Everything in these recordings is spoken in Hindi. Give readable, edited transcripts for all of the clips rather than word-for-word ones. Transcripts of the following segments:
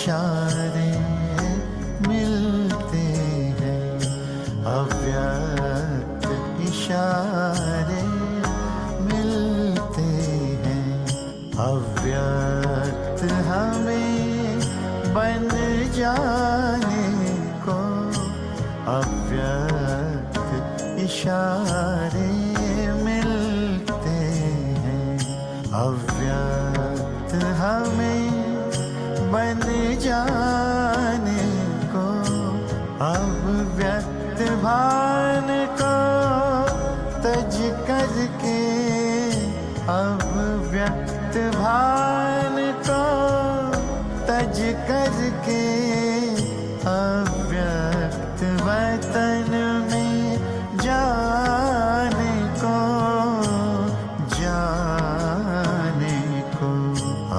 इशारे मिलते हैं, अव्यक्त इशारे मिलते हैं। अव्यक्त हमें बन जाने को अव्यक्त इशारे मिलते हैं। अव्यक्त हमें बन जाने को अव्यक्त भान को तज करके अव्यक्त भान को तज करके अव्यक्त वतन में जाने को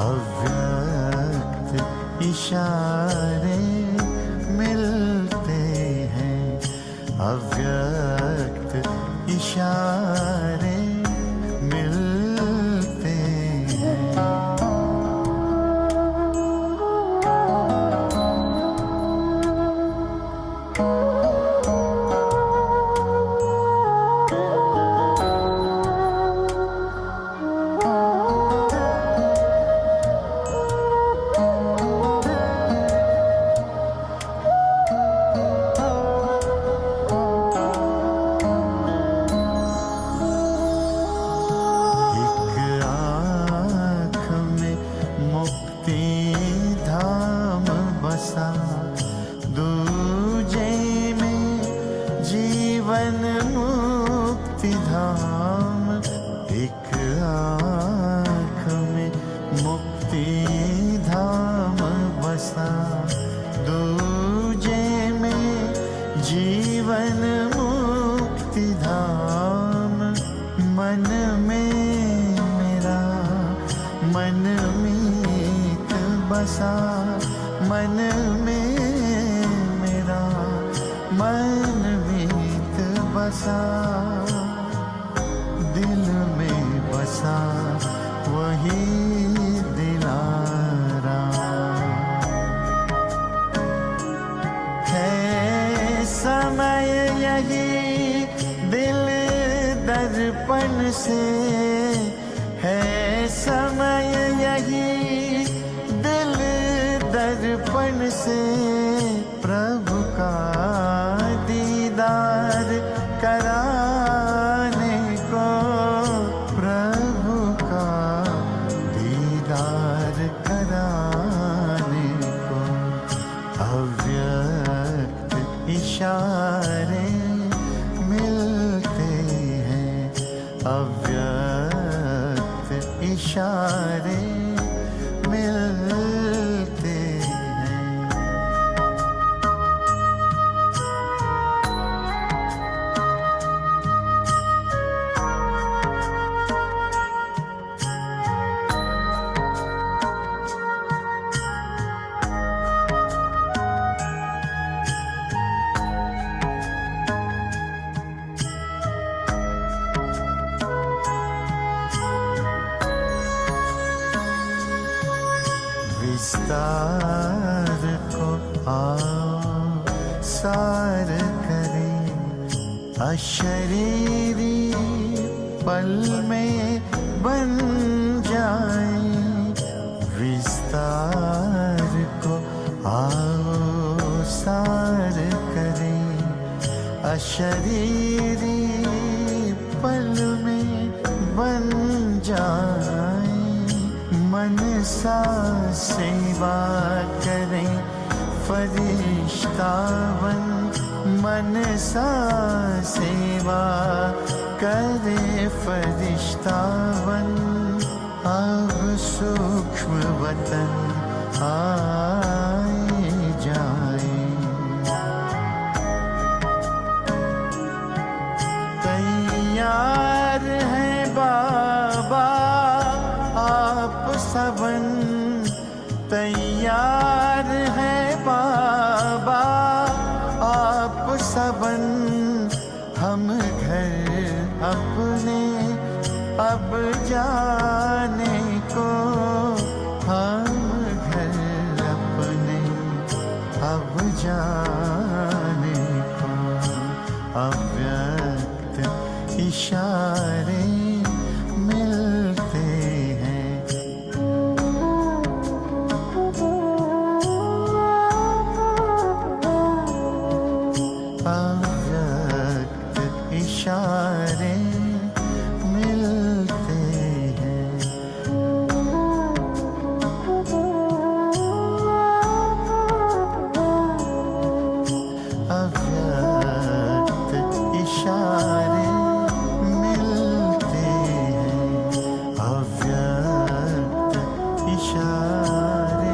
अव्यक्त इशारे मिलते हैं, अव्यक्त इशारे मिलते हैं। दूजे में जीवन मुक्ति धाम, एक आँख में मुक्ति धाम बसा। दूजे में जीवन मुक्ति धाम, मन में मेरा मन मीत बसा। मन में मेरा मन मीत बसा, दिल में बसा वही दिलारा। है समय यही दिल दर्पण से, है समय यही दिल दर्पण से प्रभु का दीदार कराने को, प्रभु का दीदार कराने को। अव्यक्त इशारे मिलते हैं, अव्यक्त इशारे मिलते हैं। विस्तार को आओ सार करें, अशरीरी पल में बन जाए। विस्तार को आओ सार करें, अशरीरी पल में बन जाए। मन सा सेवा करें फरिश्तावन, मन सा सेवा करे फरिश्तावन। अब सूक्ष्म वतन आए जाए, तैयार है बाबा आप सबन, तैयार है बाबा आप सबन। हम घर अपने अब जाने को, हम घर अपने इशारे मिलते हैं। अव्यक्त इशारे मिलते हैं। अव्यक्त इशारे मिलते हैं। अव्यक्त इशारे।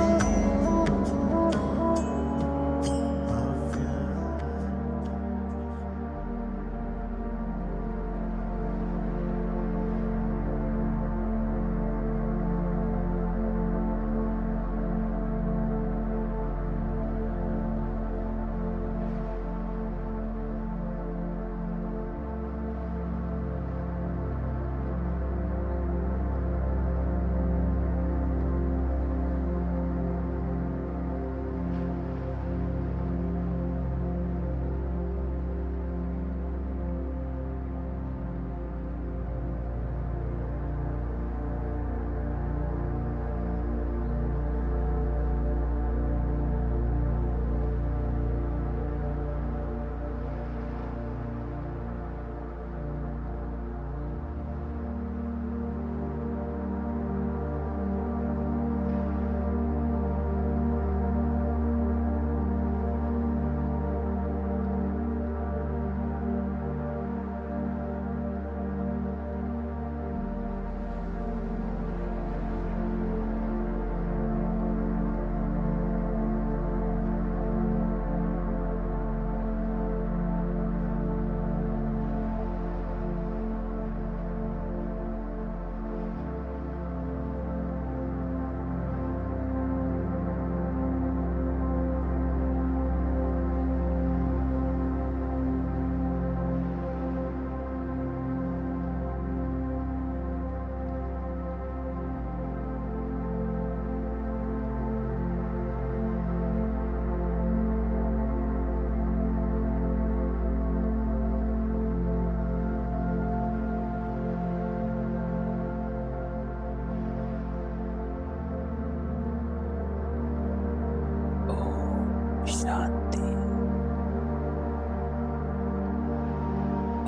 शांति।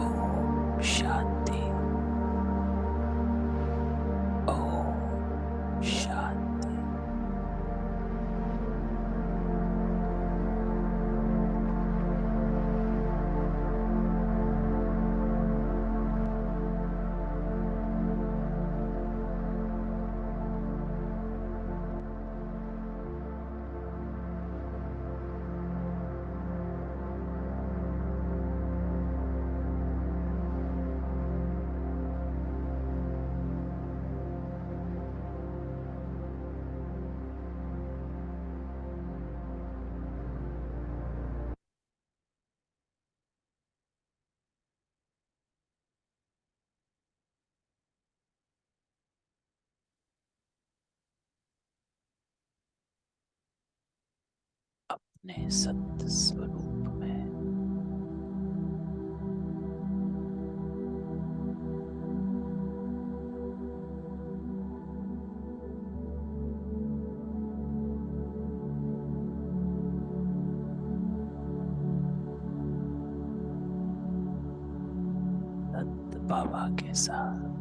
ओम शांति। ओम शांति। अपने सत्य स्वरूप में संत बाबा के साथ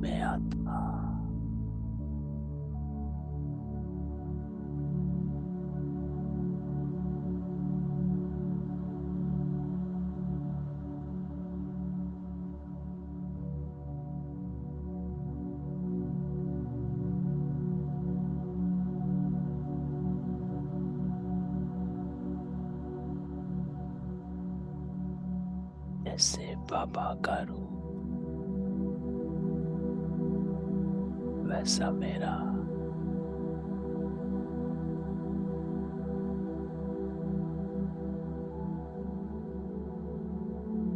मैं आत्मा जैसे बाबा का रूप वैसा मेरा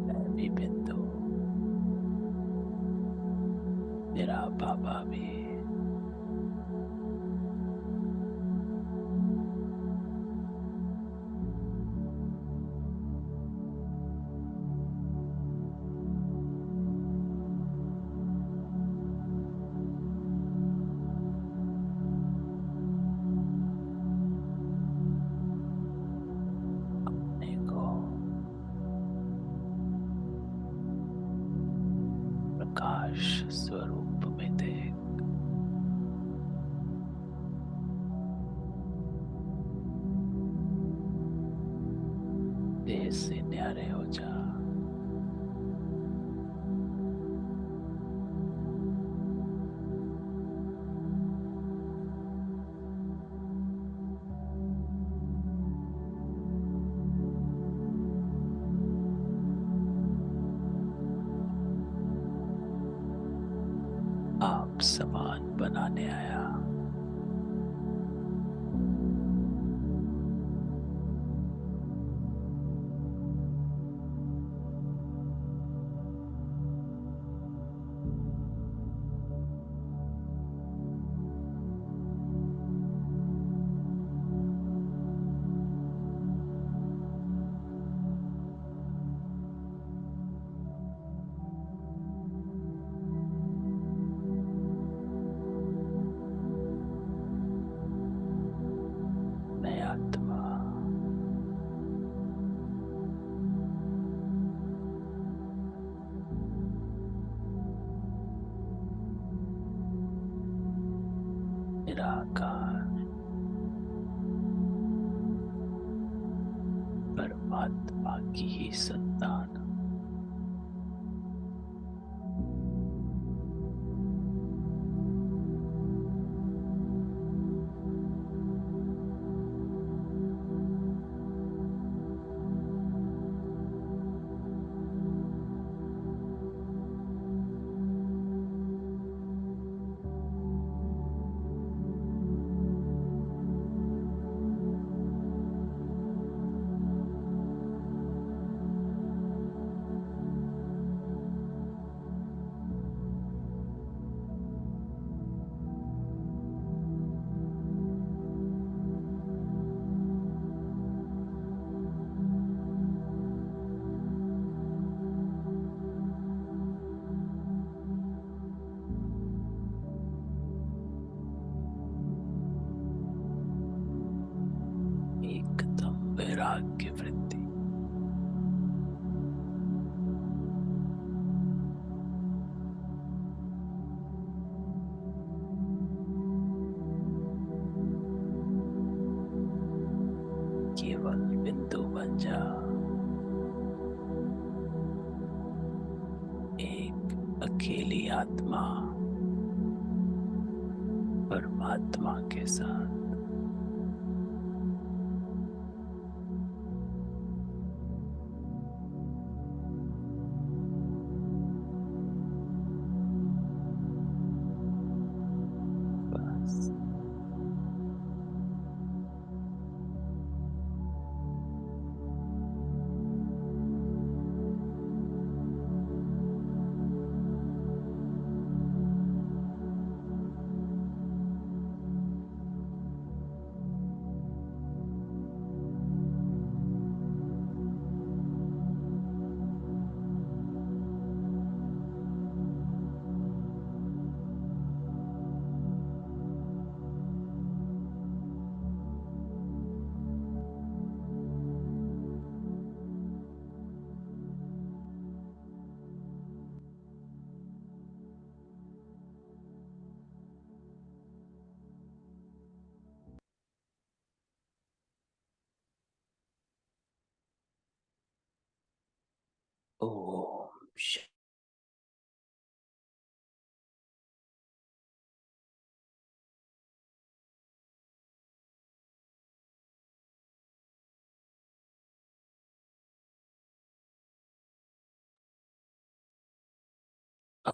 मैं भी बिंदु बाबा भी अपने को प्रकाश स्वरूप में देख देह से न्यारे हो जा। आप समान बनाने आया। मैं आत्मा निराकार परमात्मा की ही संतान। एकदम वैराग्य वृत्ति। केवल बिंदु बन जा। एक अकेली आत्मा परमात्मा के साथ। बस ओम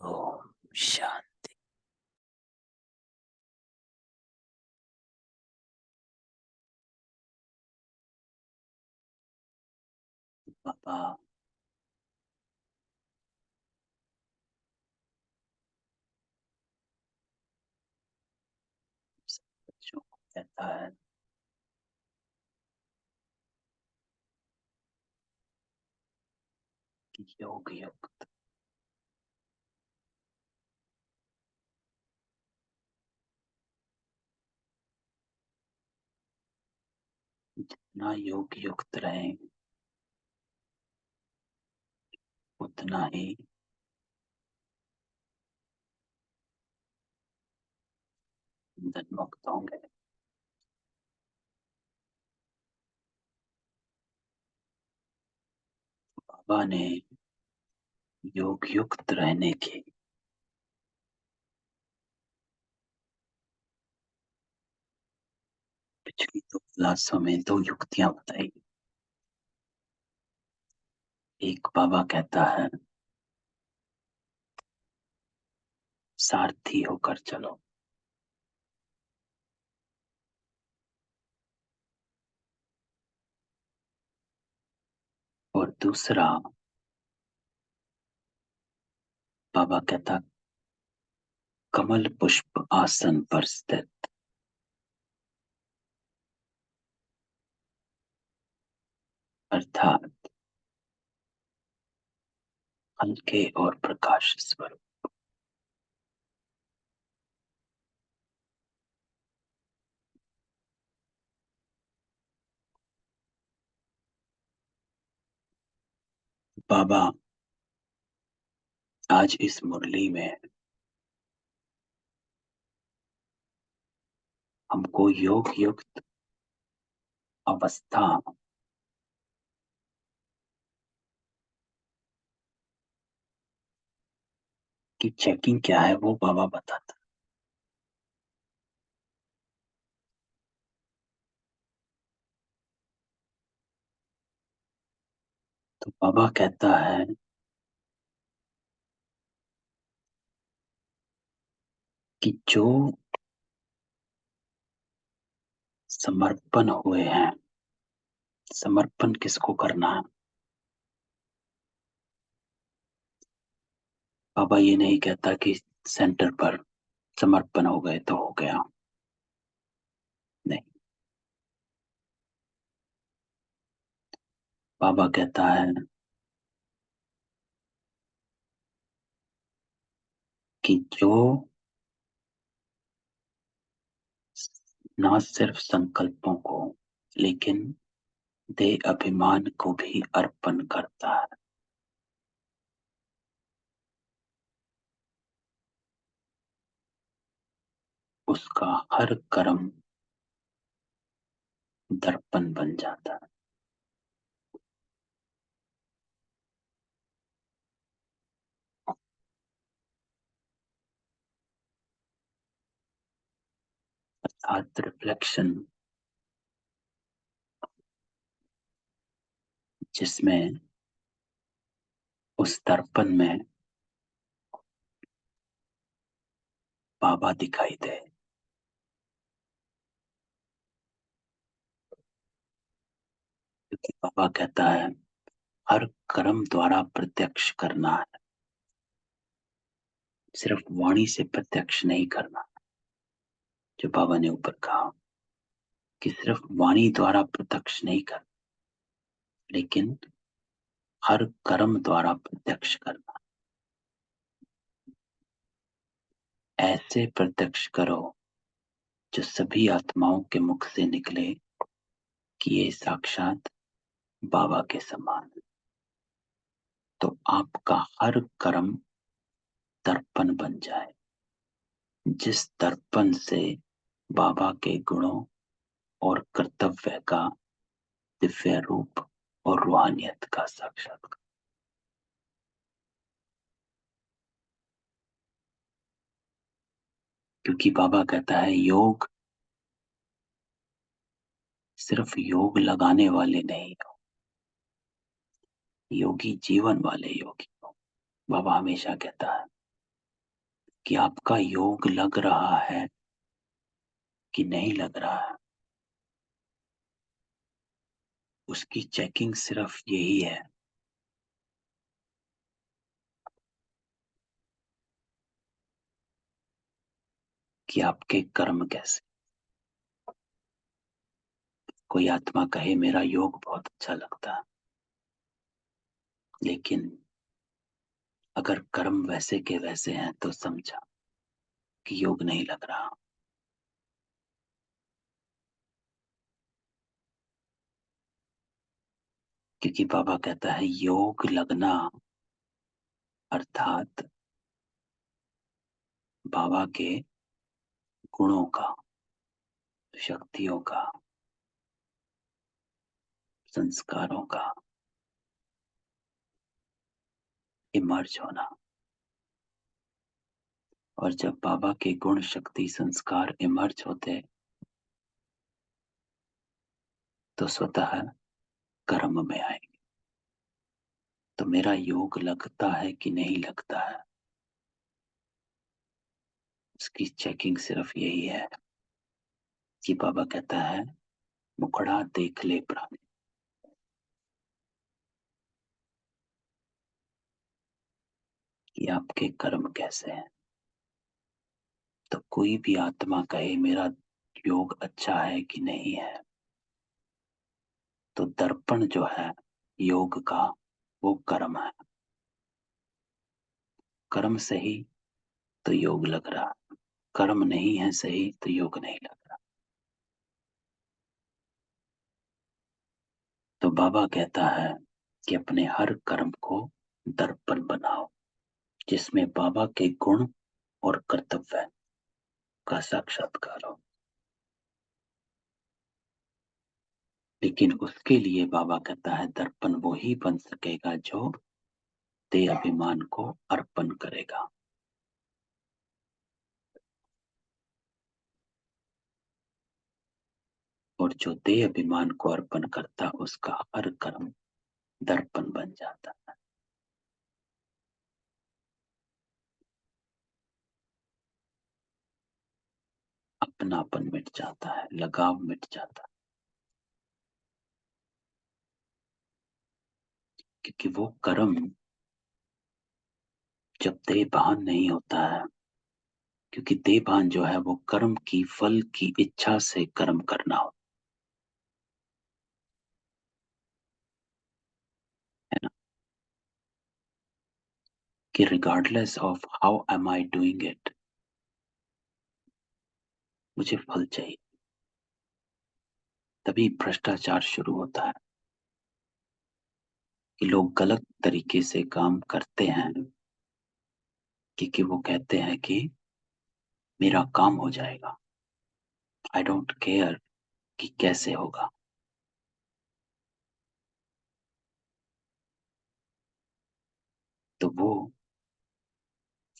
ओम शांति। बाबा कहता है कि योग युक्त जितना योग युक्त रहे उतना ही बंधन मुक्त होंगे। बाबा ने योग युक्त रहने की पिछली 2 क्लासों में 2 युक्तियां बताई। एक बाबा कहता है सारथी होकर चलो, और दूसरा बाबा कहता कमल पुष्प आसन पर स्थित, अर्थात हल्के और प्रकाश स्वरूप। बाबा आज इस मुरली में हमको योग युक्त अवस्था की चेकिंग क्या है वो बाबा बताता। तो बाबा कहता है कि जो समर्पण हुए हैं, समर्पण किसको करना है? बाबा ये नहीं कहता कि सेंटर पर समर्पण हो गए तो हो गया, नहीं। बाबा कहता है कि जो ना सिर्फ संकल्पों को लेकिन देह अभिमान को भी अर्पण करता है, उसका हर कर्म दर्पण बन जाता है। अर्थात रिफ्लेक्शन, जिसमें उस दर्पण में बाबा दिखाई दे। क्योंकि बाबा कहता है हर कर्म द्वारा प्रत्यक्ष करना है, सिर्फ वाणी से प्रत्यक्ष नहीं करना। जो बाबा ने ऊपर कहा कि सिर्फ वाणी द्वारा प्रत्यक्ष नहीं करना, लेकिन हर कर्म द्वारा प्रत्यक्ष करना। ऐसे प्रत्यक्ष करो जो सभी आत्माओं के मुख से निकले कि ये साक्षात बाबा के समान है। तो आपका हर कर्म दर्पण बन जाए, जिस दर्पण से बाबा के गुणों और कर्तव्य का दिव्य रूप और रूहानियत का साक्षात्कार। क्योंकि बाबा कहता है योग सिर्फ योग लगाने वाले नहीं हो, योगी जीवन वाले योगी हो। बाबा हमेशा कहता है कि आपका योग लग रहा है कि नहीं लग रहा है, उसकी चेकिंग सिर्फ यही है कि आपके कर्म कैसे। कोई आत्मा कहे मेरा योग बहुत अच्छा लगता है, लेकिन अगर कर्म वैसे के वैसे हैं तो समझा कि योग नहीं लग रहा। क्योंकि बाबा कहता है योग लगना अर्थात बाबा के गुणों का, शक्तियों का, संस्कारों का इमर्ज होना। और जब बाबा के गुण, शक्ति, संस्कार इमर्ज होते तो स्वतः कर्म में आएंगे। तो मेरा योग लगता है कि नहीं लगता है, उसकी चेकिंग सिर्फ यही है कि बाबा कहता है मुखड़ा देख ले प्राणी, कि आपके कर्म कैसे हैं। तो कोई भी आत्मा कहे मेरा योग अच्छा है कि नहीं है, तो दर्पण जो है योग का वो कर्म है। कर्म सही तो योग लग रहा, कर्म नहीं है सही तो योग नहीं लग रहा। तो बाबा कहता है कि अपने हर कर्म को दर्पण बनाओ जिसमें बाबा के गुण और कर्तव्य का साक्षात्कार हो। लेकिन उसके लिए बाबा कहता है दर्पण वो ही बन सकेगा जो देह अभिमान को अर्पण करेगा। और जो देह अभिमान को अर्पण करता उसका हर कर्म दर्पण बन जाता है। अपनापन मिट जाता है, लगाव मिट जाता है, क्योंकि वो कर्म जब देहभान नहीं होता है, क्योंकि देहभान जो है वो कर्म की फल की इच्छा से कर्म करना होता है ना, कि regardless of how am I doing it, मुझे फल चाहिए। तभी भ्रष्टाचार शुरू होता है कि लोग गलत तरीके से काम करते हैं, क्योंकि वो कहते हैं कि मेरा काम हो जाएगा, आई डोंट केयर कि कैसे होगा। तो वो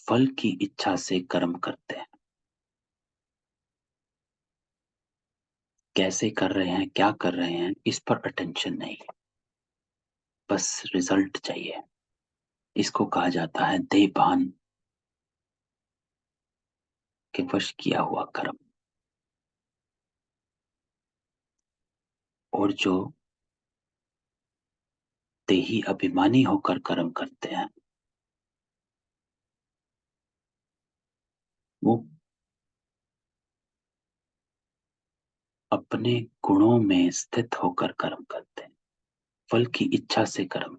फल की इच्छा से कर्म करते हैं। कैसे कर रहे हैं, क्या कर रहे हैं, इस पर अटेंशन नहीं है, बस रिजल्ट चाहिए। इसको कहा जाता है देहभान के वश किया हुआ कर्म। और जो देही अभिमानी होकर कर्म करते हैं वो अपने गुणों में स्थित होकर कर्म करते हैं, फल की इच्छा से कर्म,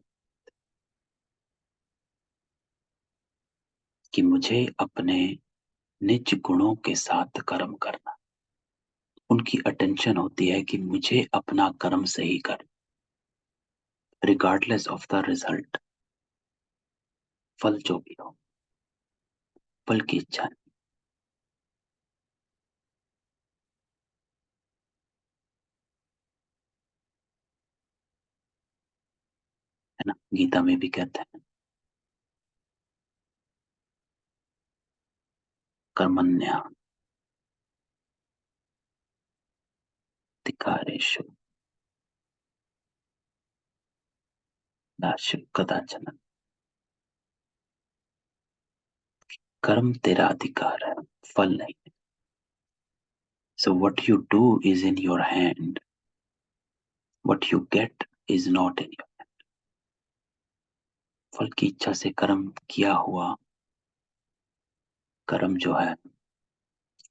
कि मुझे अपने निज गुणों के साथ कर्म करना। उनकी अटेंशन होती है कि मुझे अपना कर्म सही कर, रिगार्डलेस ऑफ द रिजल्ट, फल जो भी हो, फल की इच्छा नहीं, है ना। गीता में भी कहते हैं कर्मण्य अधिकारेषु कदाचन, कर्म तेरा अधिकार है, फल नहीं। So what you do is in your hand, what you get is not in your। फल की इच्छा से कर्म किया हुआ कर्म जो है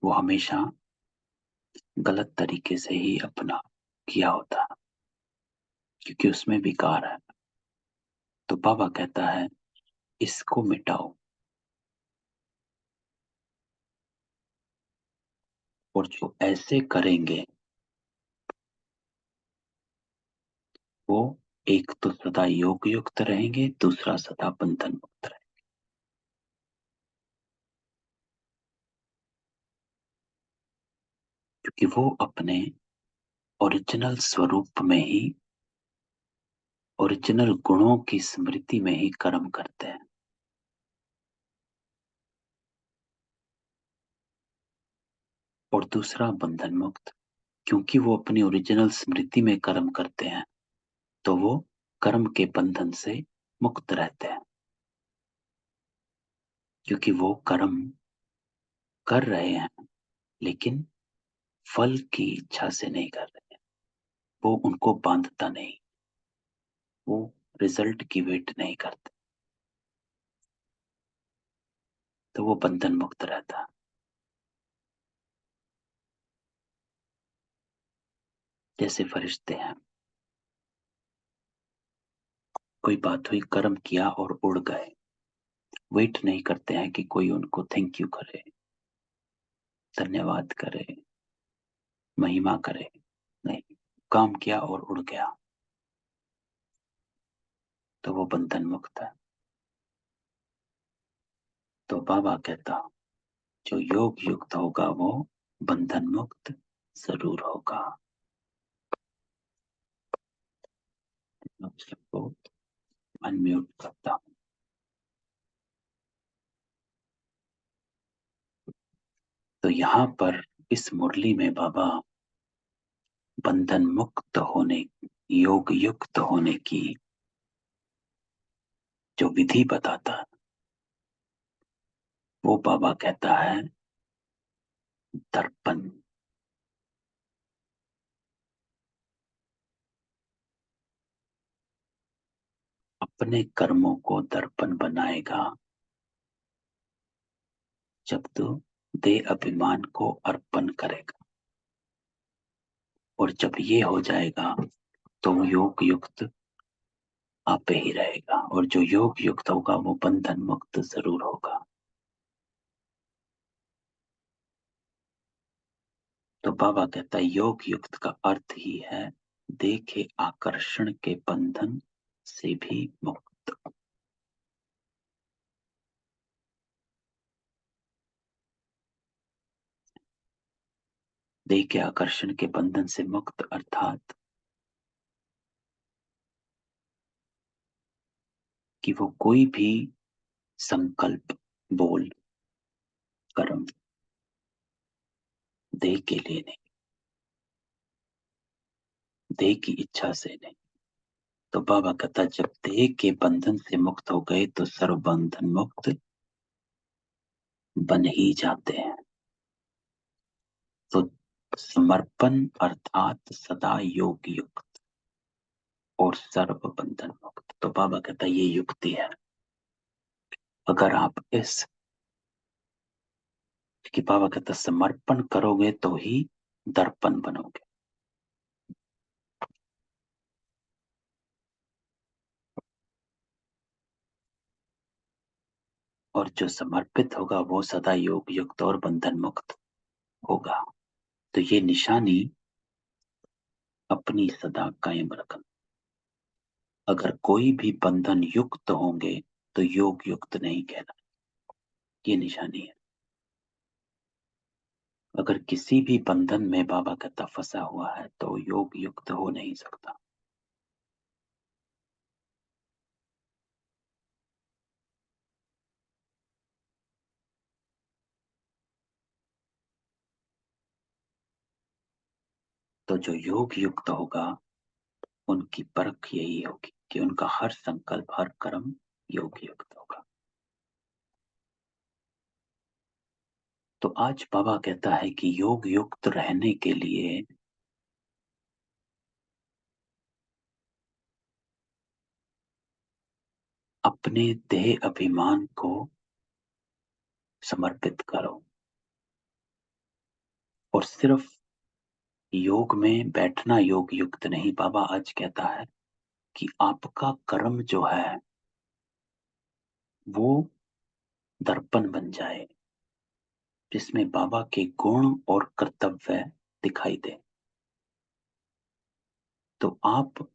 वो हमेशा गलत तरीके से ही अपना किया होता, क्योंकि उसमें विकार है। तो बाबा कहता है इसको मिटाओ, और जो ऐसे करेंगे वो एक तो सदा योग युक्त रहेंगे, दूसरा सदा बंधन मुक्त रहेंगे। क्योंकि वो अपने ओरिजिनल स्वरूप में ही, ओरिजिनल गुणों की स्मृति में ही कर्म करते हैं। और दूसरा बंधन मुक्त, क्योंकि वो अपनी ओरिजिनल स्मृति में कर्म करते हैं, तो वो कर्म के बंधन से मुक्त रहते हैं। क्योंकि वो कर्म कर रहे हैं, लेकिन फल की इच्छा से नहीं कर रहे हैं। वो उनको बांधता नहीं, वो रिजल्ट की वेट नहीं करते, तो वो बंधन मुक्त रहता है। जैसे फरिश्ते हैं, कोई बात हुई, कर्म किया और उड़ गए, वेट नहीं करते हैं कि कोई उनको थैंक यू करे, धन्यवाद करे, महिमा करे। नहीं, काम किया और उड़ गया, तो वो बंधन मुक्त है। तो बाबा कहता जो योग युक्त होगा वो बंधन मुक्त जरूर होगा। मैं सबको अनम्यूट करता हूँ। तो यहाँ पर इस मुरली में बाबा बंधन मुक्त होने, योग युक्त होने की जो विधि बताता है, वो बाबा कहता है दर्पण। अपने कर्मों को दर्पण बनाएगा जब तू देह अभिमान को अर्पण करेगा, और जब ये हो जाएगा तो योग युक्त आपे ही रहेगा, और जो योग युक्त होगा वो बंधन मुक्त जरूर होगा। तो बाबा कहता है योग युक्त का अर्थ ही है देह के आकर्षण के बंधन से भी मुक्त। देह के आकर्षण के बंधन से मुक्त अर्थात कि वो कोई भी संकल्प, बोल, कर्म देह के लिए नहीं, देह की इच्छा से नहीं। तो बाबा कहता जब देह के बंधन से मुक्त हो गए तो सर्व बंधन मुक्त बन ही जाते हैं। तो समर्पण अर्थात सदा योग युक्त और सर्व बंधन मुक्त। तो बाबा कहता ये युक्ति है। अगर आप इस, कि बाबा कहता समर्पण करोगे तो ही दर्पण बनोगे, और जो समर्पित होगा वो सदा योग युक्त और बंधन मुक्त होगा। तो ये निशानी अपनी सदा कायम रखना। अगर कोई भी बंधन युक्त होंगे तो योग युक्त नहीं कहना, ये निशानी है। अगर किसी भी बंधन में बाबा कहता फंसा हुआ है तो योग युक्त हो नहीं सकता। तो जो योग युक्त होगा उनकी परख यही होगी कि उनका हर संकल्प, हर कर्म योग युक्त होगा। तो आज बाबा कहता है कि योग युक्त रहने के लिए अपने देह अभिमान को समर्पित करो, और सिर्फ योग में बैठना योग युक्त नहीं। बाबा आज कहता है कि आपका कर्म जो है वो दर्पण बन जाए, जिसमें बाबा के गुण और कर्तव्य दिखाई दे। तो आप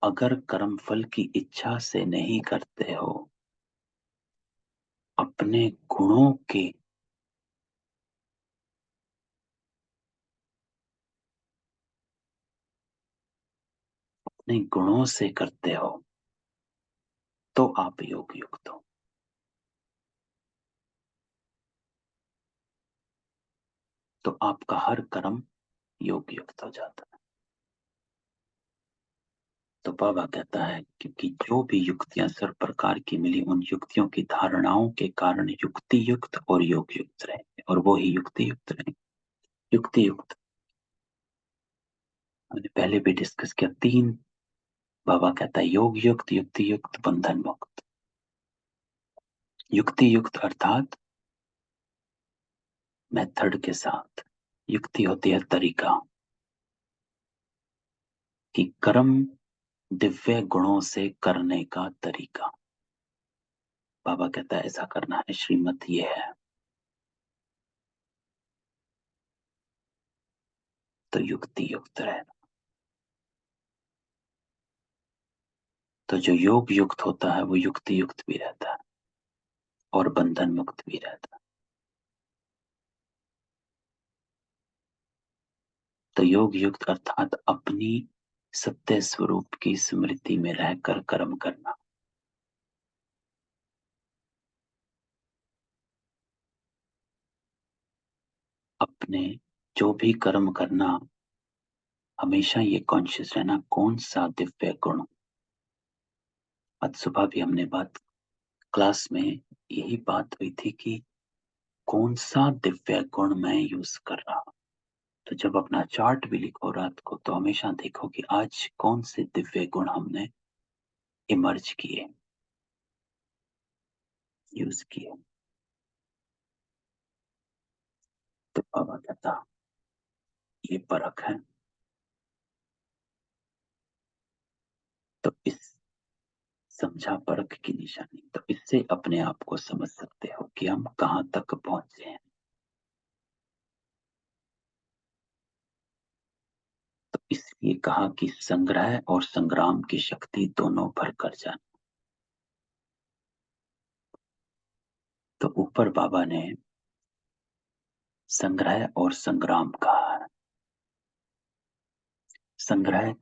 अगर कर्म फल की इच्छा से नहीं करते हो, अपने गुणों के अपने गुणों से करते हो, तो आप योग युक्त हो। तो आपका हर कर्म योग युक्त हो जाता है। तो बाबा कहता है क्योंकि जो भी युक्तियां सर्व प्रकार की मिली, उन युक्तियों की धारणाओं के कारण युक्ति युक्त और योग युक्त रहे, और वो ही युक्ति युक्त रहे। युक्ति युक्त हमने पहले भी डिस्कस किया, तीन। बाबा कहता है योग युक्त, युक्ति युक्त, बंधन मुक्त। युक्ति युक्त अर्थात मेथड के साथ, युक्ति होती है तरीका, कि कर्म दिव्य गुणों से करने का तरीका। बाबा कहता है ऐसा करना है, श्रीमत ये है। तो युक्ति युक्त रहना। तो जो योग युक्त होता है वो युक्ति युक्त भी रहता है और बंधन मुक्त भी रहता है। तो योग युक्त अर्थात अपनी सत्य स्वरूप की स्मृति में रहकर कर्म करना। अपने जो भी कर्म करना, हमेशा ये कॉन्शियस रहना कौन सा दिव्य गुण। आज सुबह भी हमने बात क्लास में यही बात हुई थी कि कौन सा दिव्य गुण मैं यूज कर रहा हूं। तो जब अपना चार्ट भी लिखो रात को, तो हमेशा देखो कि आज कौन से दिव्य गुण हमने इमर्ज किए, यूज किए। तो बाबा कहता ये परख है। तो इस समझा परख की निशानी, तो इससे अपने आप को समझ सकते हो कि हम कहाँ तक पहुंचे हैं। तो इसलिए कहा कि संग्रह और संग्राम की शक्ति दोनों भर कर जाना। तो ऊपर बाबा ने संग्रह और संग्राम कहा है। संग्रह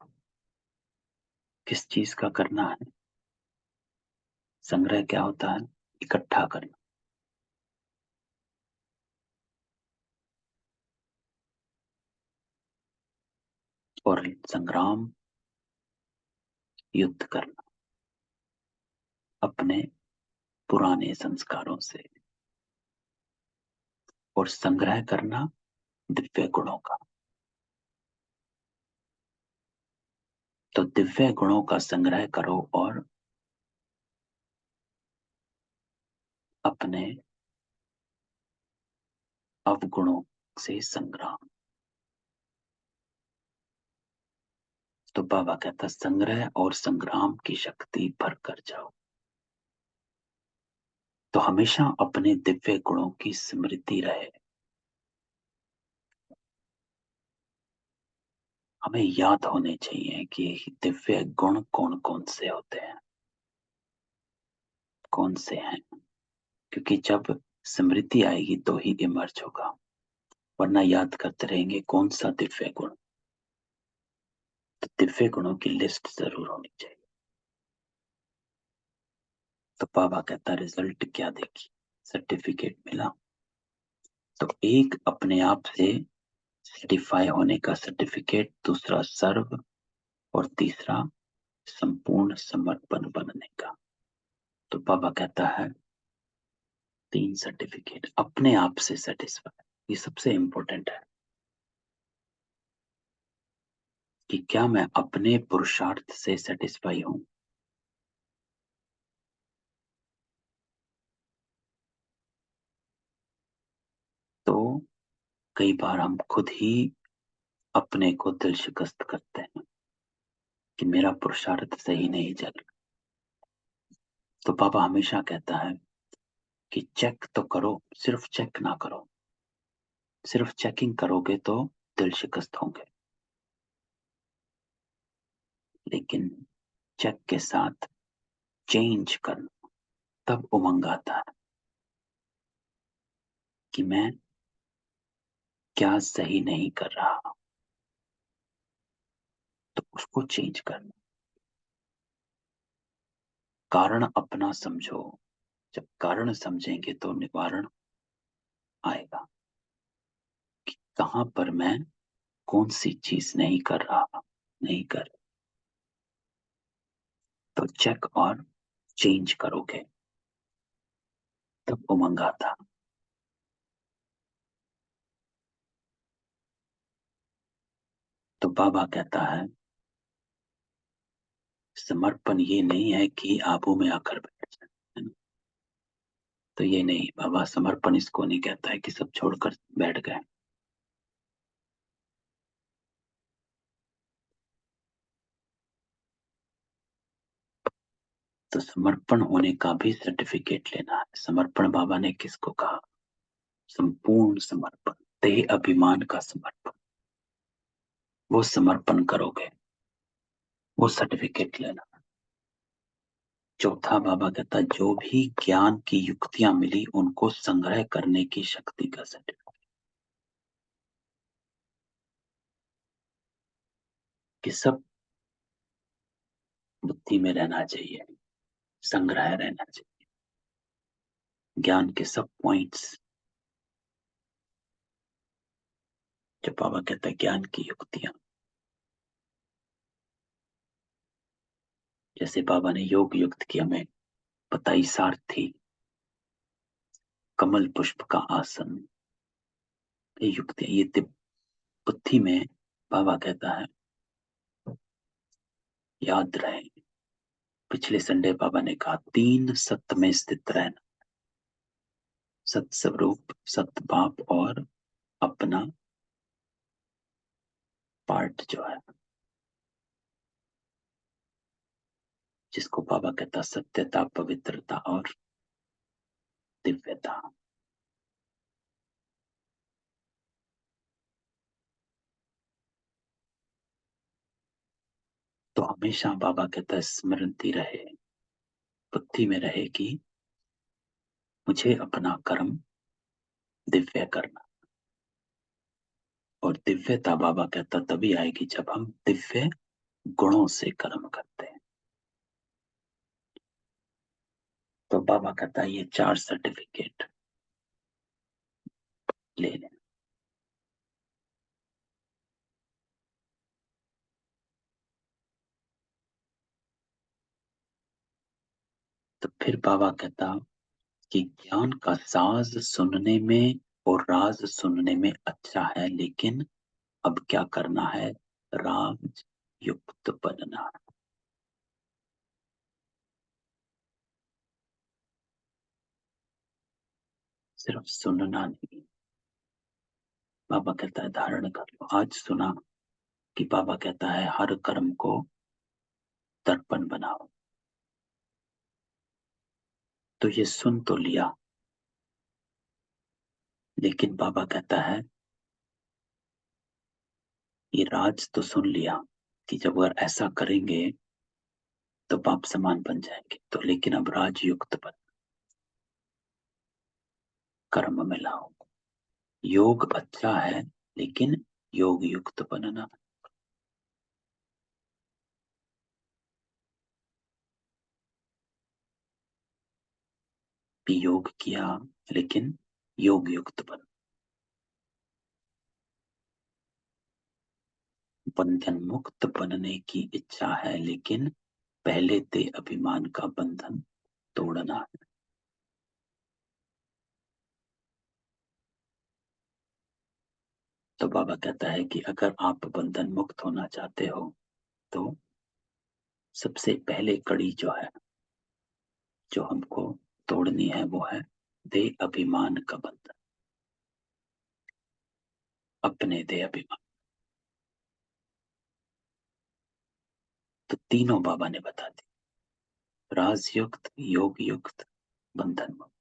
किस चीज का करना है? संग्रह क्या होता है? इकट्ठा करना। और संग्राम युद्ध करना अपने पुराने संस्कारों से, और संग्रह करना दिव्य गुणों का। तो दिव्य गुणों का संग्रह करो और अपने अवगुणों से संग्राम। तो बाबा कहता संग्रह और संग्राम की शक्ति भर कर जाओ। तो हमेशा अपने दिव्य गुणों की स्मृति रहे। हमें याद होने चाहिए कि दिव्य गुण कौन कौन से होते हैं, कौन से हैं। क्योंकि जब स्मृति आएगी तो ही इमर्ज होगा, वरना याद करते रहेंगे कौन सा दिव्य गुण। तो दिव्य गुणों की लिस्ट जरूर होनी चाहिए। तो बाबा कहता रिजल्ट क्या देखी, सर्टिफिकेट मिला। तो एक अपने आप से सर्टिफाई होने का सर्टिफिकेट, दूसरा सर्व, और तीसरा संपूर्ण समर्पण बनने का। तो बाबा कहता है तीन सर्टिफिकेट अपने आप से सेटिस्फाई। ये सबसे इंपॉर्टेंट है कि क्या मैं अपने पुरुषार्थ से सेटिस्फाई हूं। तो कई बार हम खुद ही अपने को दिल शिकस्त करते हैं कि मेरा पुरुषार्थ सही नहीं चल रहा। तो बाबा हमेशा कहता है कि चेक तो करो, सिर्फ चेक ना करो। सिर्फ चेकिंग करोगे तो दिल शिकस्त होंगे, लेकिन चेक के साथ चेंज करना, तब उमंग आता है कि मैं क्या सही नहीं कर रहा, तो उसको चेंज करना। कारण अपना समझो। जब कारण समझेंगे तो निवारण आएगा कि कहां पर मैं कौन सी चीज नहीं कर रहा, नहीं कर। तो चेक और चेंज करोगे तब उमंग आता। तो बाबा कहता है समर्पण ये नहीं है कि आबू में आकर बैठ जाए, है ना? तो ये नहीं, बाबा समर्पण इसको नहीं कहता है कि सब छोड़कर बैठ गए। तो समर्पण होने का भी सर्टिफिकेट लेना है। समर्पण बाबा ने किसको कहा? संपूर्ण समर्पण, देह अभिमान का समर्पण। वो समर्पण करोगे, वो सर्टिफिकेट लेना। चौथा बाबा कहता जो भी ज्ञान की युक्तियां मिली उनको संग्रह करने की शक्ति का सर्टिफिकेट, कि सब बुद्धि में रहना चाहिए, संग्रह रहना चाहिए, ज्ञान के सब पॉइंट्स। जब बाबा कहता है ज्ञान की युक्तियां, जैसे बाबा ने योग युक्त की हमें बताई, सारथी, कमल पुष्प का आसन, ये युक्तियां, ये बुद्धि में बाबा कहता है याद रहे। पिछले संडे बाबा ने कहा 3 सत्य में स्थित रहना, सत स्वरूप, सत बाप और अपना पार्ट जो है, जिसको बाबा कहता सत्यता, पवित्रता और दिव्यता। तो हमेशा बाबा कहता स्मृति रहे, बुद्धि में रहे कि मुझे अपना कर्म दिव्य करना। और दिव्यता बाबा कहता तभी आएगी जब हम दिव्य गुणों से कर्म करते हैं। तो बाबा कहता ये 4 सर्टिफिकेट ले लें। तो फिर बाबा कहता कि ज्ञान का साज सुनने में और राज सुनने में अच्छा है, लेकिन अब क्या करना है? राज युक्त बनना। सिर्फ सुनना नहीं। बाबा कहता है धारण कर लो। आज सुना कि बाबा कहता है हर कर्म को दर्पण बनाओ। तो ये सुन तो लिया, लेकिन बाबा कहता है ये राज तो सुन लिया कि जब अगर ऐसा करेंगे तो बाप समान बन जाएंगे, तो लेकिन अब राजयुक्त बन, कर्म में लाओ। योग अच्छा है, लेकिन योग युक्त बनना। भी योग किया, लेकिन योग युक्त बन। बंधन मुक्त बनने की इच्छा है, लेकिन पहले ते अभिमान का बंधन तोड़ना है। तो बाबा कहता है कि अगर आप बंधन मुक्त होना चाहते हो तो सबसे पहले कड़ी जो है, जो हमको तोड़नी है, वो है दे अभिमान का बंधन। अपने दे अभिमान, तो तीनों बाबा ने बता दी, राजयुक्त, योग युक्त, बंधन मुक्त।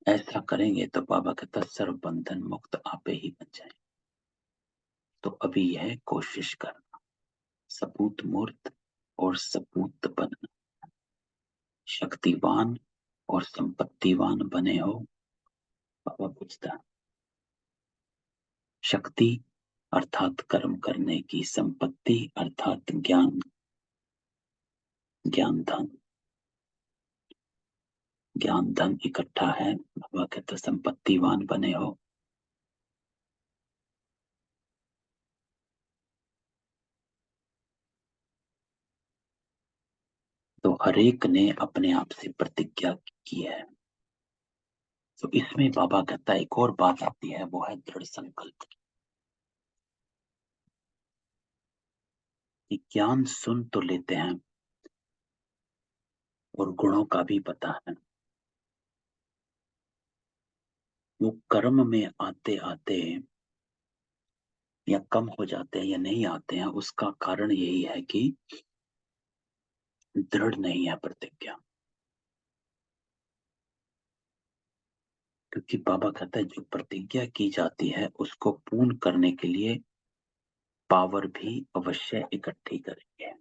ऐसा करेंगे तो बाबा कहता सर्व बंधन मुक्त आपे ही बन जाए। तो अभी यह कोशिश करना, सपूत मूर्त और सपूत बनना, शक्तिवान और संपत्तिवान बने हो। बाबा पूछता, शक्ति अर्थात कर्म करने की, संपत्ति अर्थात ज्ञान, ज्ञान धन, ज्ञान धन इकट्ठा है। बाबा कहते संपत्तिवान बने हो। तो हरेक ने अपने आप से प्रतिज्ञा की है। तो इसमें बाबा कहता है एक और बात आती है, वो है दृढ़ संकल्प। कि ज्ञान सुन तो लेते हैं और गुणों का भी पता है, वो कर्म में आते आते या कम हो जाते हैं या नहीं आते हैं, उसका कारण यही है कि दृढ़ नहीं है प्रतिज्ञा। क्योंकि बाबा कहता है जो प्रतिज्ञा की जाती है उसको पूर्ण करने के लिए पावर भी अवश्य इकट्ठी करेंगे,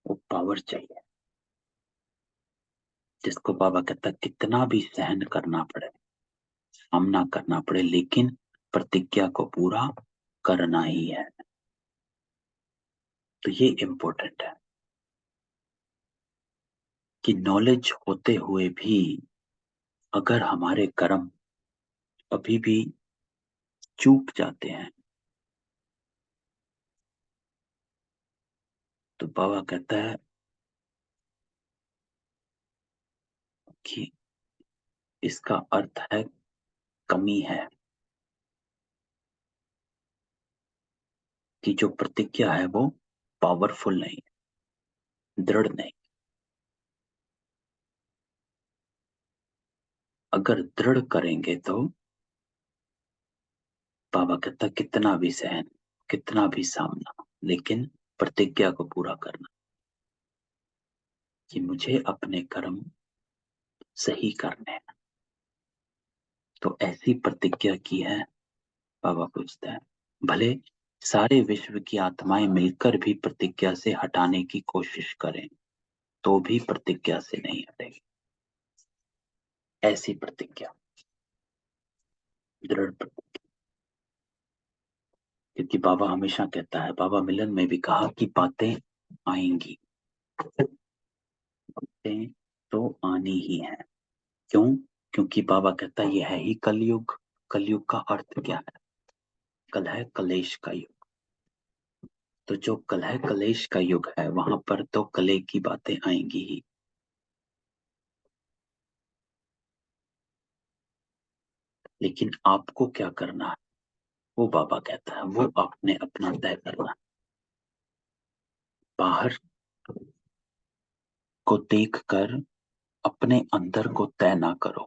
वो पावर चाहिए, जिसको बाबा कहता है कितना भी सहन करना पड़े, सामना करना पड़े, लेकिन प्रतिज्ञा को पूरा करना ही है। तो ये इम्पोर्टेंट है कि नॉलेज होते हुए भी अगर हमारे कर्म अभी भी चूक जाते हैं, तो बाबा कहता है कि इसका अर्थ है कमी है, कि जो प्रतिज्ञा है वो पावरफुल नहीं, दृढ़ नहीं। अगर दृढ़ करेंगे तो बाबा कहता कितना भी सहन, कितना भी सामना, लेकिन प्रतिज्ञा को पूरा करना कि मुझे अपने कर्म सही करने हैं। तो ऐसी प्रतिज्ञा की है। बाबा पूछता है भले सारे विश्व की आत्माएं मिलकर भी प्रतिज्ञा से हटाने की कोशिश करें तो भी प्रतिज्ञा से नहीं हटेगी। ऐसी प्रतिज्ञा, दृढ़ प्रतिज्ञा। क्योंकि बाबा हमेशा कहता है, बाबा मिलन में भी कहा कि बातें आएंगी, बातें तो आनी ही है। क्यों? क्योंकि बाबा कहता है ये है ही कलयुग। कलयुग का अर्थ क्या है? कल है कलेश का युग। तो जो कलह कलेश का युग है वहां पर तो कले की बातें आएंगी ही। लेकिन आपको क्या करना है वो बाबा कहता है, वो आपने अपना तय करना है। बाहर को देख कर अपने अंदर को तय ना करो,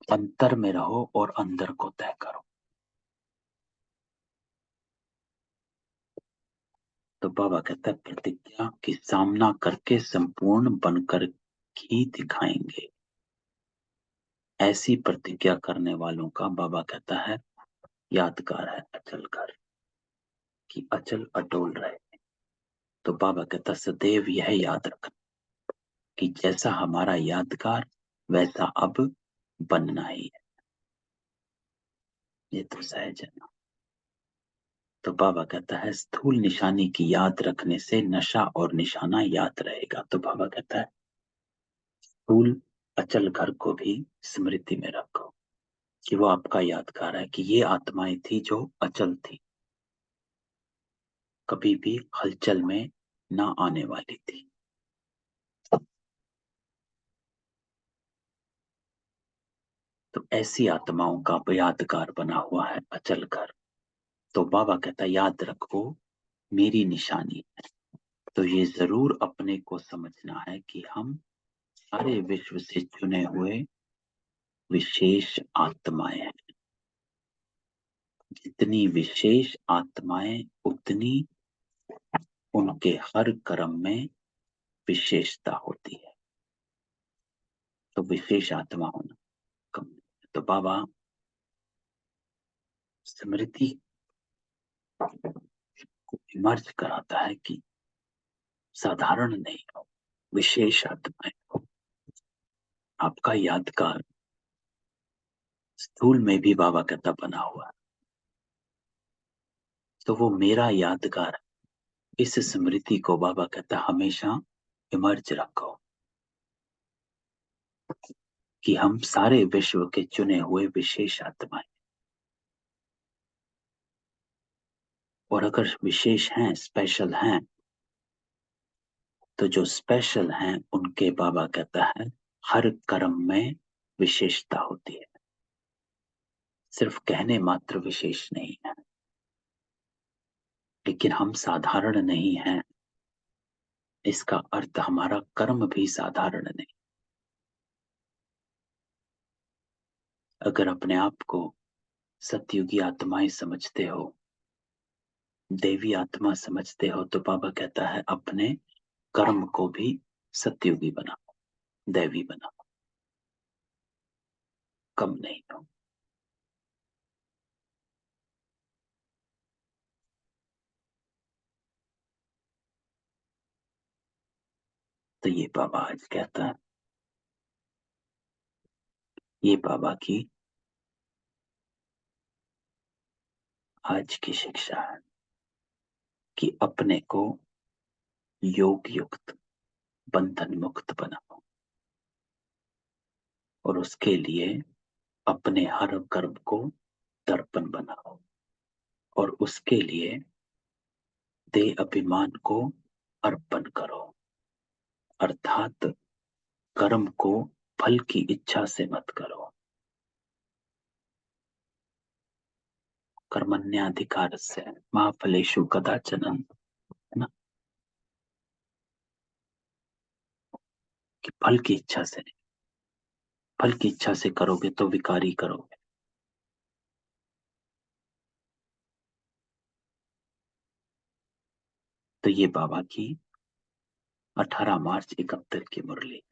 अंतर में रहो और अंदर को तय करो। तो बाबा कहता है प्रतिज्ञा की सामना करके संपूर्ण बनकर ही दिखाएंगे। ऐसी प्रतिज्ञा करने वालों का बाबा कहता है यादगार है अचल घर, कि अचल अटोल रहे। तो बाबा कहता सदैव यह याद रखना कि जैसा हमारा यादगार वैसा अब बनना ही है। ये तो सहज है ना। तो बाबा कहता है स्थूल निशानी की याद रखने से नशा और निशाना याद रहेगा। तो बाबा कहता है स्थूल अचल घर को भी स्मृति में रखो, कि वो आपका यादगार है, कि ये आत्माएं थी जो अचल थी, कभी भी हलचल में ना आने वाली थी। तो ऐसी आत्माओं का यादगार बना हुआ है अचल घर। तो बाबा कहता है याद रखो मेरी निशानी है। तो ये जरूर अपने को समझना है कि हम सारे विश्व से चुने हुए विशेष आत्माएं हैं। जितनी विशेष आत्माएं उतनी उनके हर कर्म में विशेषता होती है। तो विशेष आत्मा होना कम नहीं। तो बाबा स्मृति को इमर्ज कराता है कि साधारण नहीं हो, विशेष आत्माएं हो। आपका यादगार स्थूल में भी बाबा कहता बना हुआ है, तो वो मेरा यादगार है। इस स्मृति को बाबा कहता हमेशा इमर्ज रखो कि हम सारे विश्व के चुने हुए विशेष आत्माएं, और अगर विशेष हैं, स्पेशल हैं, तो जो स्पेशल हैं उनके बाबा कहता है हर कर्म में विशेषता होती है। सिर्फ कहने मात्र विशेष नहीं है, लेकिन हम साधारण नहीं हैं, इसका अर्थ हमारा कर्म भी साधारण नहीं। अगर अपने आप को सतयुगी आत्माएं समझते हो, देवी आत्मा समझते हो, तो बाबा कहता है अपने कर्म को भी सतयुगी बनाओ, दैवी बनाओ, कम नहीं हो। तो ये बाबा आज कहता है, ये बाबा की आज की शिक्षा है कि अपने को योग युक्त, बंधन मुक्त बनाओ, और उसके लिए अपने हर कर्म को दर्पण बनाओ, और उसके लिए देह अभिमान को अर्पण करो। अर्थात कर्म को फल की इच्छा से मत करो। कर्मण्याधिकार से महाफलेषु कदाचन, है ना, कि फल की इच्छा से नहीं। फल की इच्छा से करोगे तो विकारी करोगे। तो ये बाबा की 18 मार्च 71 की मुरली।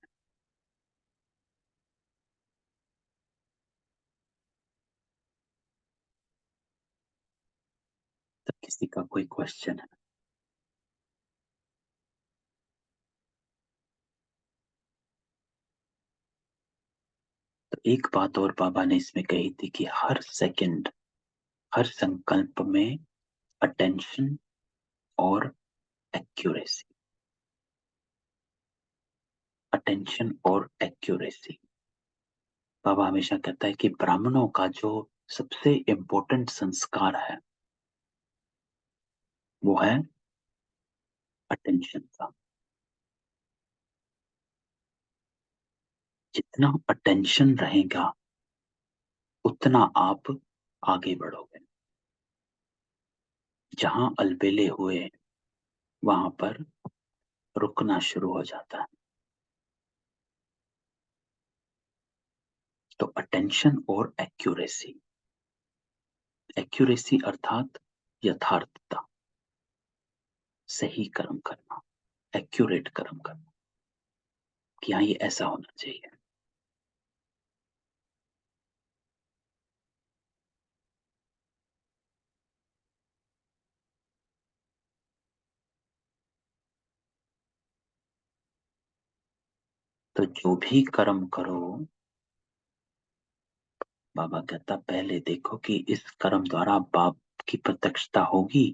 तो किसी का कोई क्वेश्चन है? तो एक बात और बाबा ने इसमें कही थी कि हर सेकंड, हर संकल्प में अटेंशन और एक्यूरेसी, अटेंशन और एक्यूरेसी। बाबा हमेशा कहता है कि ब्राह्मणों का जो सबसे इंपॉर्टेंट संस्कार है वो है अटेंशन का। जितना अटेंशन रहेगा उतना आप आगे बढ़ोगे। जहां अलबेले हुए वहां पर रुकना शुरू हो जाता है। तो अटेंशन और एक्यूरेसी, एक्यूरेसी अर्थात यथार्थता, सही कर्म करना, एक्यूरेट कर्म करना, कि हाँ ये ऐसा होना चाहिए। तो जो भी कर्म करो, बाबा कहता पहले देखो कि इस कर्म द्वारा बाप की प्रत्यक्षता होगी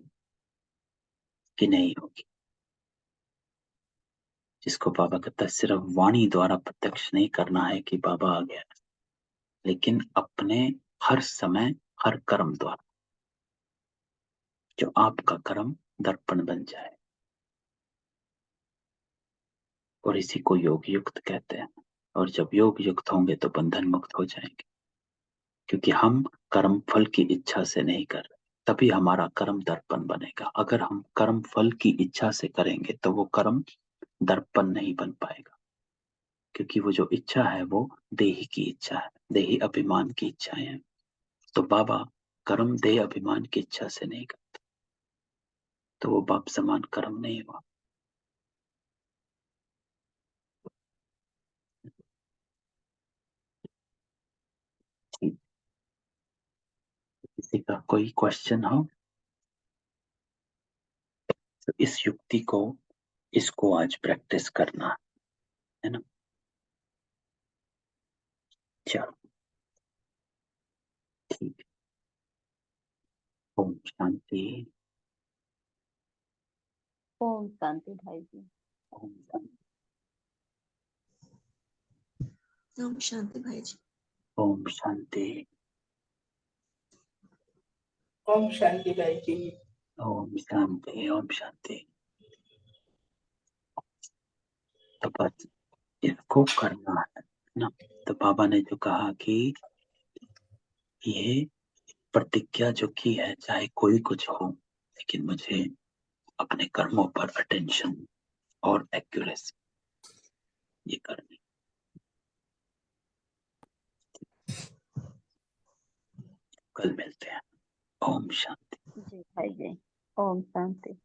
कि नहीं होगी। जिसको बाबा कहता है सिर्फ वाणी द्वारा प्रत्यक्ष नहीं करना है कि बाबा आ गया, लेकिन अपने हर समय हर कर्म द्वारा, जो आपका कर्म दर्पण बन जाए। और इसी को योग युक्त कहते हैं। और जब योग युक्त होंगे तो बंधन मुक्त हो जाएंगे, क्योंकि हम कर्म फल की इच्छा से नहीं कर रहे, तभी हमारा कर्म दर्पण बनेगा। अगर हम कर्म फल की इच्छा से करेंगे तो वो कर्म दर्पण नहीं बन पाएगा, क्योंकि वो जो इच्छा है वो देही की इच्छा है, देही अभिमान की इच्छाएं हैं। तो बाबा कर्म देह अभिमान की इच्छा से नहीं करता तो वो बाप समान कर्म नहीं हुआ। ठीक। किसी का कोई क्वेश्चन हो तो इस युक्ति को, इसको आज प्रैक्टिस करना है ना। चलो ठीक। ओम शांति। ओम शांति भाई जी। ओम शांति। ओम शांति भाई जी। ओम शांति। ओम शांति भाई जी। ओम शांति। ओम शांति। तो बस इसको करना है ना। तो बाबा ने जो कहा कि ये प्रतिज्ञा जो की है, चाहे कोई कुछ हो, लेकिन मुझे अपने कर्मों पर अटेंशन और एक्यूरेसी ये करनी। कल मिलते हैं। ओम शांति। जी भाई जी। ओम शांति।